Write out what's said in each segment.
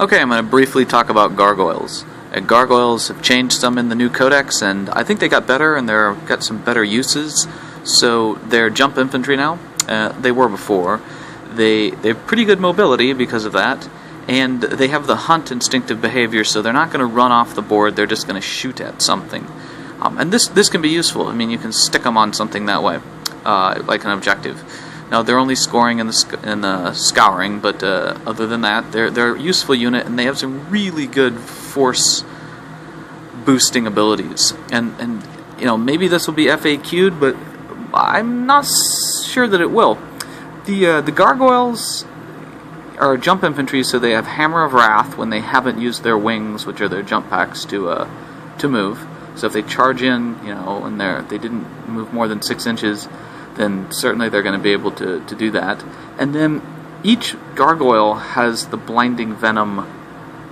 Okay, I'm going to briefly talk about Gargoyles. Gargoyles have changed some in the new codex, and I think they got better, and they've got some better uses. So they're jump infantry now. They were before. They have pretty good mobility because of that, and they have the hunt instinctive behavior, so they're not going to run off the board, they're just going to shoot at something. And this can be useful. I mean, you can stick them on something that way, like an objective. Now, they're only scoring in the scouring, but other than that, they're a useful unit, and they have some really good force boosting abilities. And you know, maybe this will be FAQ'd, but I'm not sure that it will. The Gargoyles are jump infantry, so they have Hammer of Wrath when they haven't used their wings, which are their jump packs, to move. So if they charge in, you know, and they didn't move more than 6 inches, then certainly they're going to be able to do that. And then each gargoyle has the blinding venom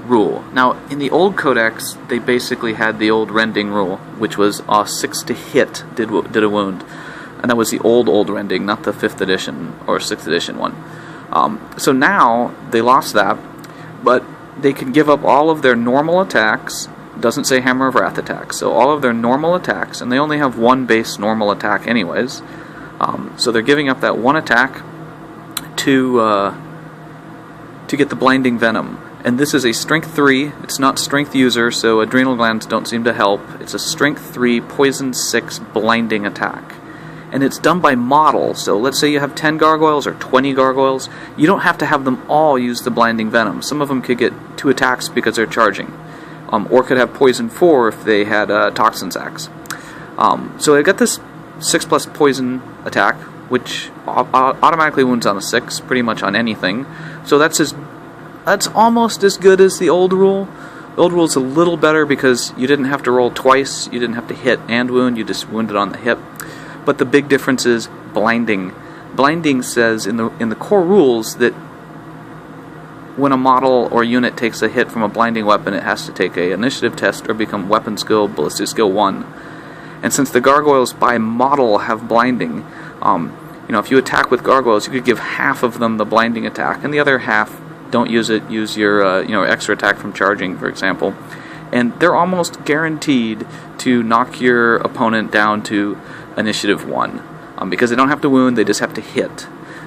rule. Now, in the old codex, they basically had the old rending rule, which was 6 to hit did a wound. And that was the old rending, not the 5th edition or 6th edition one. So now they lost that, but they can give up all of their normal attacks. Doesn't say Hammer of Wrath attacks, so all of their normal attacks, and they only have one base normal attack anyways. So they're giving up that one attack to get the blinding venom. And this is a strength 3. It's not strength user, so adrenal glands don't seem to help. It's a strength 3, poison 6 blinding attack. And it's done by model, so let's say you have 10 gargoyles or 20 gargoyles. You don't have to have them all use the blinding venom. Some of them could get 2 attacks because they're charging. Or could have poison 4 if they had toxin sacks. So I got this 6+ poison attack, which automatically wounds on a 6, pretty much on anything. So that's almost as good as the old rule. The old rule is a little better because you didn't have to roll twice, you didn't have to hit and wound, you just wounded on the hip. But the big difference is blinding. Blinding says in the core rules that when a model or unit takes a hit from a blinding weapon, it has to take an initiative test or become weapon skill, ballistic skill 1. And since the gargoyles by model have blinding, you know, if you attack with gargoyles, you could give half of them the blinding attack, and the other half don't use it. Use your you know, extra attack from charging, for example. And they're almost guaranteed to knock your opponent down to initiative 1, because they don't have to wound; they just have to hit.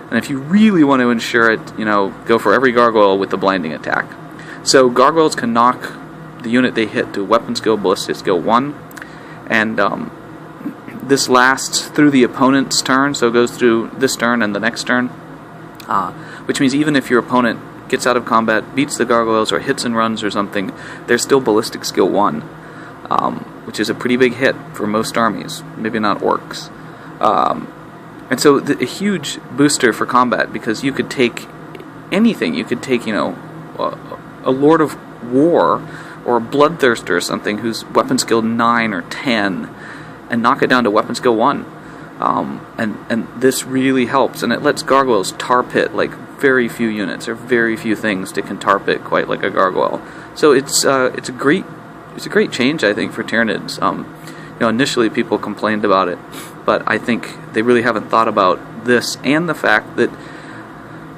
And if you really want to ensure it, you know, go for every gargoyle with the blinding attack. So gargoyles can knock the unit they hit to weapon skill, ballistic skill 1. And this lasts through the opponent's turn, so it goes through this turn and the next turn, which means even if your opponent gets out of combat, beats the gargoyles, or hits and runs or something, they're still ballistic skill 1, which is a pretty big hit for most armies, maybe not orcs. And so a huge booster for combat, because you could take anything. You could take, you know, a Lord of War or a Bloodthirster or something who's weapon skill 9 or 10 and knock it down to weapon skill 1. And this really helps, and it lets gargoyles tar pit like very few units, or very few things that can tar pit quite like a gargoyle. So it's a great change, I think, for Tyranids. You know, initially people complained about it, but I think they really haven't thought about this and the fact that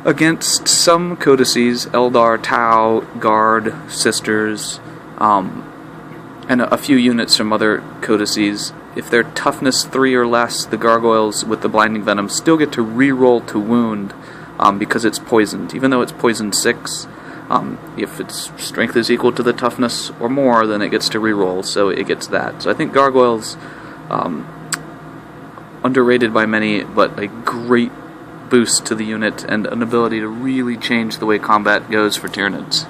against some codices, Eldar, Tau, Guard, Sisters, and a few units from other codices, if they're toughness 3 or less, the gargoyles with the blinding venom still get to re-roll to wound because it's poisoned. Even though it's poison 6, if its strength is equal to the toughness or more, then it gets to re-roll, so it gets that. So I think gargoyles, underrated by many, but a great boost to the unit and an ability to really change the way combat goes for Tyranids.